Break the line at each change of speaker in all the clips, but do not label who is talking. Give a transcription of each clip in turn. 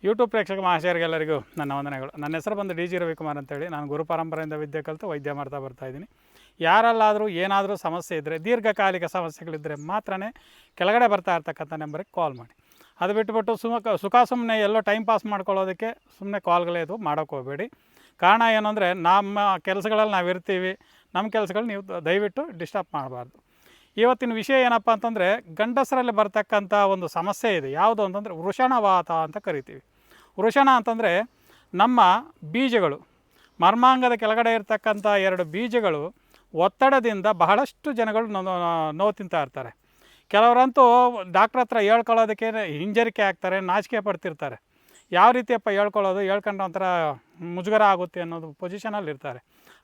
YouTube ಪ್ರೇಕ್ಷಕ ಮಹಾಶಯರಿಗೆಲ್ಲರಿಗೂ ನನ್ನ ವಂದನೆಗಳು. ನನ್ನ ಹೆಸರು ಬಂದು ಡಿ ಜಿ ರವಿಕುಮಾರ್ ಅಂತೇಳಿ. ನಾನು ಗುರು ಪರಂಪರೆಯಿಂದ ವಿದ್ಯೆ ಕಲಿತು ವೈದ್ಯ ಮಾಡ್ತಾ ಬರ್ತಾಯಿದ್ದೀನಿ. ಯಾರಲ್ಲಾದರೂ ಏನಾದರೂ ಸಮಸ್ಯೆ ಇದ್ದರೆ, ದೀರ್ಘಕಾಲಿಕ ಸಮಸ್ಯೆಗಳಿದ್ದರೆ ಮಾತ್ರನೇ ಕೆಳಗಡೆ ಬರ್ತಾ ಇರ್ತಕ್ಕಂಥ ನಂಬರಿಗೆ ಕಾಲ್ ಮಾಡಿ. ಅದು ಬಿಟ್ಟುಬಿಟ್ಟು ಸುಮ್ಮನೆ ಎಲ್ಲೋ ಟೈಮ್ ಪಾಸ್ ಮಾಡ್ಕೊಳ್ಳೋದಕ್ಕೆ ಸುಮ್ಮನೆ ಕಾಲ್ಗಳೇ ಇದು ಮಾಡೋಕ್ಕೆ ಹೋಗಬೇಡಿ. ಕಾರಣ ಏನು ಅಂದರೆ, ನಮ್ಮ ಕೆಲಸಗಳಲ್ಲಿ ನಾವು ಇರ್ತೀವಿ, ನಮ್ಮ ಕೆಲಸಗಳು ನೀವು ದಯವಿಟ್ಟು ಡಿಸ್ಟರ್ಬ್ ಮಾಡಬಾರ್ದು. ಇವತ್ತಿನ ವಿಷಯ ಏನಪ್ಪ ಅಂತಂದರೆ, ಗಂಡಸರಲ್ಲಿ ಬರ್ತಕ್ಕಂಥ ಒಂದು ಸಮಸ್ಯೆ ಇದೆ. ಯಾವುದು ಅಂತಂದರೆ ವೃಷಣವಾತ ಅಂತ ಕರಿತೀವಿ. ವೃಷಣ ಅಂತಂದರೆ ನಮ್ಮ ಬೀಜಗಳು, ಮರ್ಮಾಂಗದ ಕೆಳಗಡೆ ಇರ್ತಕ್ಕಂಥ 2 ಬೀಜಗಳು ಒತ್ತಡದಿಂದ ಬಹಳಷ್ಟು ಜನಗಳು ನೋವು ತಿಂತಾ ಇರ್ತಾರೆ. ಕೆಲವರಂತೂ ಡಾಕ್ಟ್ರ್ ಹತ್ರ ಹೇಳ್ಕೊಳ್ಳೋದಕ್ಕೆ ಹಿಂಜರಿಕೆ ಆಗ್ತಾರೆ, ನಾಚಿಕೆ ಪಡ್ತಿರ್ತಾರೆ. ಯಾವ ರೀತಿಯಪ್ಪ ಹೇಳ್ಕೊಳ್ಳೋದು, ಹೇಳ್ಕೊಂಡ್ರೆ ಒಂಥರ ಮುಜುಗರ ಆಗುತ್ತೆ ಅನ್ನೋದು ಪೊಸಿಷನಲ್ಲಿ ಇರ್ತಾರೆ.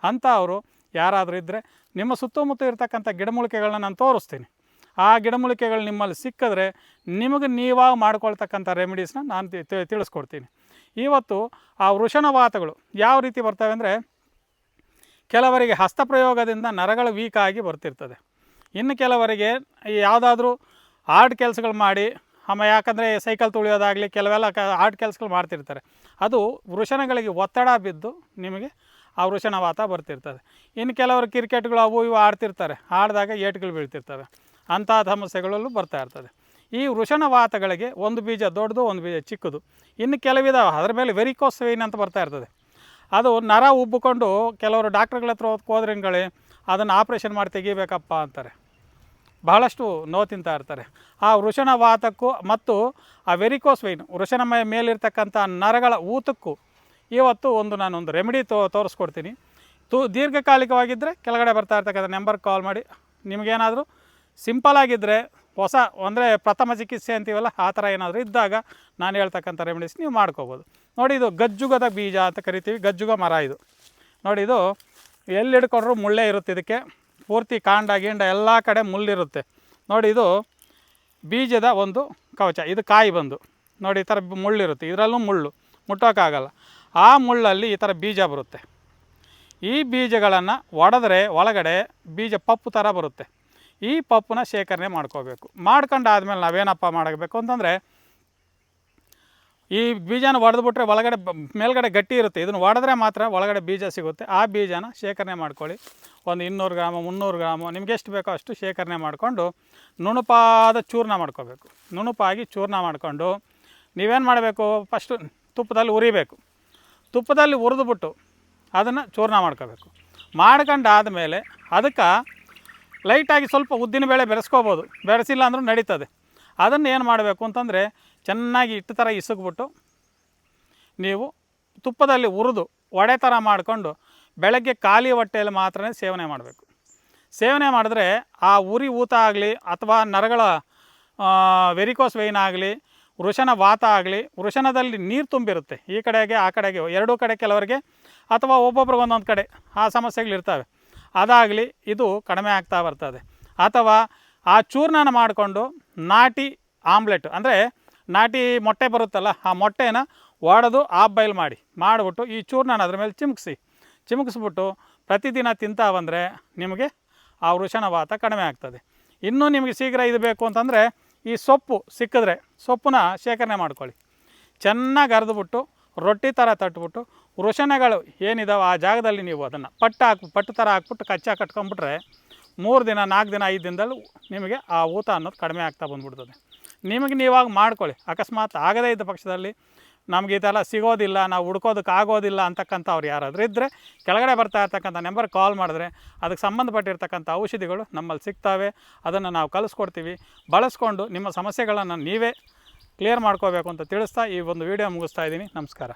ಅಂಥವರು ಯಾರಾದರೂ ಇದ್ದರೆ ನಿಮ್ಮ ಸುತ್ತಮುತ್ತ ಇರ್ತಕ್ಕಂಥ ಗಿಡಮೂಲಿಕೆಗಳನ್ನ ನಾನು ತೋರಿಸ್ತೀನಿ. ಆ ಗಿಡಮೂಲಿಕೆಗಳು ನಿಮ್ಮಲ್ಲಿ ಸಿಕ್ಕಿದ್ರೆ ನಿಮಗೆ ನೀವಾಗಿ ಮಾಡ್ಕೊಳ್ತಕ್ಕಂಥ ರೆಮಿಡೀಸ್ನ ನಾನು ತಿಳಿಸ್ಕೊಡ್ತೀನಿ. ಇವತ್ತು ಆ ವೃಷಣವಾತಗಳು ಯಾವ ರೀತಿ ಬರ್ತವೆ ಅಂದರೆ, ಕೆಲವರಿಗೆ ಹಸ್ತಪ್ರಯೋಗದಿಂದ ನರಗಳು ವೀಕಾಗಿ ಬರ್ತಿರ್ತದೆ. ಇನ್ನು ಕೆಲವರಿಗೆ ಯಾವುದಾದ್ರೂ ಆರ್ಟ್ ಕೆಲಸಗಳು ಮಾಡಿ, ಯಾಕಂದರೆ ಸೈಕಲ್ ತುಳಿಯೋದಾಗಲಿ ಕೆಲವೆಲ್ಲ ಆರ್ಟ್ ಕೆಲಸಗಳು ಮಾಡ್ತಿರ್ತಾರೆ. ಅದು ವೃಷಣಗಳಿಗೆ ಒತ್ತಡ ಬಿದ್ದು ನಿಮಗೆ ಆ ವೃಷಣವಾತ ಬರ್ತಿರ್ತದೆ. ಇನ್ನು ಕೆಲವರು ಕ್ರಿಕೆಟ್ಗಳು ಅವು ಇವು ಆಡ್ತಿರ್ತಾರೆ, ಆಡಿದಾಗ ಏಟುಗಳು ಬೀಳ್ತಿರ್ತವೆ. ಅಂಥ ಸಮಸ್ಯೆಗಳಲ್ಲೂ ಬರ್ತಾ ಇರ್ತದೆ. ಈ ವೃಷಣವಾತಗಳಿಗೆ ಒಂದು ಬೀಜ ದೊಡ್ಡದು, ಒಂದು ಬೀಜ ಚಿಕ್ಕದು. ಇನ್ನು ಕೆಲವಿದಾವೆ, ಅದರ ಮೇಲೆ ವೆರಿಕೋಸ್ ವೇನ್ ಅಂತ ಬರ್ತಾ ಇರ್ತದೆ. ಅದು ನರ ಉಬ್ಬಿಕೊಂಡು ಕೆಲವರು ಡಾಕ್ಟ್ರುಗಳ ಹತ್ರ ಹೋದ್ರಂಗಳೇ ಅದನ್ನು ಆಪ್ರೇಷನ್ ಮಾಡಿ ತೆಗಿಬೇಕಪ್ಪ ಅಂತಾರೆ. ಬಹಳಷ್ಟು ನೋವು ತಿಂತಾ ಇರ್ತಾರೆ. ಆ ವೃಷಣವಾತಕ್ಕೂ ಮತ್ತು ಆ ವೆರಿಕೋಸ್ ವೈನ್, ವೃಷಣ ಮೇಲಿರ್ತಕ್ಕಂಥ ನರಗಳ ಊತಕ್ಕೂ ಇವತ್ತು ನಾನೊಂದು ರೆಮಿಡಿ ತೋರಿಸ್ಕೊಡ್ತೀನಿ. ದೀರ್ಘಕಾಲಿಕವಾಗಿದ್ದರೆ ಕೆಳಗಡೆ ಬರ್ತಾ ಇರ್ತಕ್ಕಂಥ ನಂಬರ್ಗೆ ಕಾಲ್ ಮಾಡಿ. ನಿಮಗೇನಾದರೂ ಸಿಂಪಲಾಗಿದ್ದರೆ, ಹೊಸ ಅಂದರೆ ಪ್ರಥಮ ಚಿಕಿತ್ಸೆ ಅಂತೀವಲ್ಲ, ಆ ಥರ ಏನಾದರೂ ಇದ್ದಾಗ ನಾನು ಹೇಳ್ತಕ್ಕಂಥ ರೆಮಿಡೀಸ್ ನೀವು ಮಾಡ್ಕೋಬೋದು. ನೋಡಿ, ಇದು ಗಜ್ಜುಗದ ಬೀಜ ಅಂತ ಕರಿತೀವಿ. ಗಜ್ಜುಗ ಮರ ಇದು. ನೋಡಿ, ಇದು ಎಲ್ಲಿ ಹಿಡ್ಕೊಂಡ್ರೂ ಮುಳ್ಳೇ ಇರುತ್ತೆ. ಇದಕ್ಕೆ ಪೂರ್ತಿ ಕಾಂಡ ಗೀಂಡ ಎಲ್ಲ ಕಡೆ ಮುಳ್ಳಿರುತ್ತೆ. ನೋಡಿ, ಇದು ಬೀಜದ ಒಂದು ಕವಚ. ಇದು ಕಾಯಿ ಬಂದು ನೋಡಿ ಈ ಥರ ಮುಳ್ಳಿರುತ್ತೆ. ಇದರಲ್ಲೂ ಮುಳ್ಳು, ಮುಟ್ಟೋಕ್ಕಾಗಲ್ಲ. ಆ ಮುಳ್ಳಲ್ಲಿ ಈ ಥರ ಬೀಜ ಬರುತ್ತೆ. ಈ ಬೀಜಗಳನ್ನು ಒಡೆದ್ರೆ ಒಳಗಡೆ ಬೀಜ ಪಪ್ಪು ಥರ ಬರುತ್ತೆ. ಈ ಪಪ್ಪನ್ನ ಶೇಖರಣೆ ಮಾಡ್ಕೋಬೇಕು. ಮಾಡ್ಕೊಂಡಾದ್ಮೇಲೆ ನಾವೇನಪ್ಪ ಮಾಡಬೇಕು ಅಂತಂದರೆ, ಈ ಬೀಜನ ಒಡೆದ್ಬಿಟ್ರೆ ಒಳಗಡೆ ಮೇಲ್ಗಡೆ ಗಟ್ಟಿ ಇರುತ್ತೆ. ಇದನ್ನು ಒಡೆದ್ರೆ ಮಾತ್ರ ಒಳಗಡೆ ಬೀಜ ಸಿಗುತ್ತೆ. ಆ ಬೀಜನ ಶೇಖರಣೆ ಮಾಡ್ಕೊಳ್ಳಿ. ಒಂದು 200 ಗ್ರಾಮು 300 ಗ್ರಾಮು ನಿಮ್ಗೆ ಎಷ್ಟು ಬೇಕೋ ಅಷ್ಟು ಶೇಖರಣೆ ಮಾಡಿಕೊಂಡು ನುಣುಪಾದ ಚೂರ್ಣ ಮಾಡ್ಕೋಬೇಕು. ನುಣುಪಾಗಿ ಚೂರ್ಣ ಮಾಡಿಕೊಂಡು ನೀವೇನು ಮಾಡಬೇಕು, ಫಸ್ಟು ತುಪ್ಪದಲ್ಲಿ ಉರಿಬೇಕು. ತುಪ್ಪದಲ್ಲಿ ಹುರಿದ್ಬಿಟ್ಟು ಅದನ್ನು ಚೂರ್ಣ ಮಾಡ್ಕೋಬೇಕು. ಮಾಡ್ಕೊಂಡಾದಮೇಲೆ ಅದಕ್ಕೆ ಲೈಟಾಗಿ ಸ್ವಲ್ಪ ಉದ್ದಿನಬೇಳೆ ಬೆರೆಸ್ಕೋಬೋದು, ಬೆರೆಸಿಲ್ಲ ಅಂದರೂ ನಡೀತದೆ. ಅದನ್ನು ಏನು ಮಾಡಬೇಕು ಅಂತಂದರೆ, ಚೆನ್ನಾಗಿ ಹಿಟ್ಟು ಥರ ಇಸುಕ್ಬಿಟ್ಟು ನೀವು ತುಪ್ಪದಲ್ಲಿ ಹುರಿದು ವಡೆ ಥರ ಮಾಡಿಕೊಂಡು ಬೆಳಗ್ಗೆ ಖಾಲಿ ಹೊಟ್ಟೆಯಲ್ಲಿ ಮಾತ್ರ ಸೇವನೆ ಮಾಡಬೇಕು. ಸೇವನೆ ಮಾಡಿದ್ರೆ ಆ ಉರಿ ಊತ ಆಗಲಿ ಅಥವಾ ನರಗಳ ವೆರಿಕೋಸ್ ವೈನ್ ಆಗಲಿ, ವೃಷಣ ವಾತ ಆಗಲಿ, ವೃಷಣದಲ್ಲಿ ನೀರು ತುಂಬಿರುತ್ತೆ ಈ ಕಡೆಗೆ ಆ ಕಡೆಗೆ, ಎರಡೂ ಕಡೆ ಕೆಲವರಿಗೆ, ಅಥವಾ ಒಬ್ಬೊಬ್ರಿಗೆ ಒಂದೊಂದು ಕಡೆ ಆ ಸಮಸ್ಯೆಗಳಿರ್ತವೆ. ಅದಾಗಲಿ ಇದು ಕಡಿಮೆ ಆಗ್ತಾ ಬರ್ತದೆ. ಅಥವಾ ಆ ಚೂರ್ಣನ ಮಾಡಿಕೊಂಡು ನಾಟಿ ಆಮ್ಲೆಟ್ ಅಂದರೆ ನಾಟಿ ಮೊಟ್ಟೆ ಬರುತ್ತಲ್ಲ, ಆ ಮೊಟ್ಟೆನ ಒಡೆದು ಆಫ್ ಬಾಯ್ಲ್ ಮಾಡಿಬಿಟ್ಟು ಈ ಚೂರ್ಣನ ಅದ್ರ ಮೇಲೆ ಚಿಮುಕಿಸ್ಬಿಟ್ಟು ಪ್ರತಿದಿನ ತಿಂತಾ ಬಂದರೆ ನಿಮಗೆ ಆ ವೃಷಣವಾತ ಕಡಿಮೆ ಆಗ್ತದೆ. ಇನ್ನೂ ನಿಮಗೆ ಶೀಘ್ರ ಇದು ಬೇಕು ಅಂತಂದರೆ, ಈ ಸೊಪ್ಪು ಸಿಕ್ಕಿದ್ರೆ ಸೊಪ್ಪನ್ನ ಶೇಖರಣೆ ಮಾಡ್ಕೊಳ್ಳಿ. ಚೆನ್ನಾಗಿ ಅರೆದ್ಬಿಟ್ಟು ರೊಟ್ಟಿ ಥರ ತಟ್ಬಿಟ್ಟು ವೃಷಣಗಳು ಏನಿದಾವೆ ಆ ಜಾಗದಲ್ಲಿ ನೀವು ಅದನ್ನು ಪಟ್ಟು ಥರ ಹಾಕ್ಬಿಟ್ಟು ಕಟ್ಕೊಂಬಿಟ್ರೆ 3 ದಿನ 4 ದಿನ 5 ದಿನದಲ್ಲಿ ನಿಮಗೆ ಆ ಊತ ಅನ್ನೋದು ಕಡಿಮೆ ಆಗ್ತಾ ಬಂದುಬಿಡ್ತದೆ. ನಿಮಗೆ ನೀವಾಗ ಮಾಡ್ಕೊಳ್ಳಿ. ಅಕಸ್ಮಾತ್ ಆಗದೇ ಇದ್ದ ಪಕ್ಷದಲ್ಲಿ ನಮಗೆ ಇದೆಲ್ಲ ಸಿಗೋದಿಲ್ಲ, ನಾವು ಹುಡ್ಕೋದಕ್ಕೆ ಆಗೋದಿಲ್ಲ ಅಂತಕ್ಕಂಥವ್ರು ಯಾರಾದರೂ ಇದ್ದರೆ ಕೆಳಗಡೆ ಬರ್ತಾ ಇರ್ತಕ್ಕಂಥ ನಂಬರ್ ಕಾಲ್ ಮಾಡಿದ್ರೆ ಅದಕ್ಕೆ ಸಂಬಂಧಪಟ್ಟಿರ್ತಕ್ಕಂಥ ಔಷಧಿಗಳು ನಮ್ಮಲ್ಲಿ ಸಿಗ್ತವೆ. ಅದನ್ನು ನಾವು ಕಲಿಸ್ಕೊಡ್ತೀವಿ. ಬಳಸ್ಕೊಂಡು ನಿಮ್ಮ ಸಮಸ್ಯೆಗಳನ್ನು ನೀವೇ ಕ್ಲಿಯರ್ ಮಾಡ್ಕೋಬೇಕು ಅಂತ ತಿಳಿಸ್ತಾ ಈ ಒಂದು ವಿಡಿಯೋ ಮುಗಿಸ್ತಾ ಇದ್ದೀನಿ. ನಮಸ್ಕಾರ.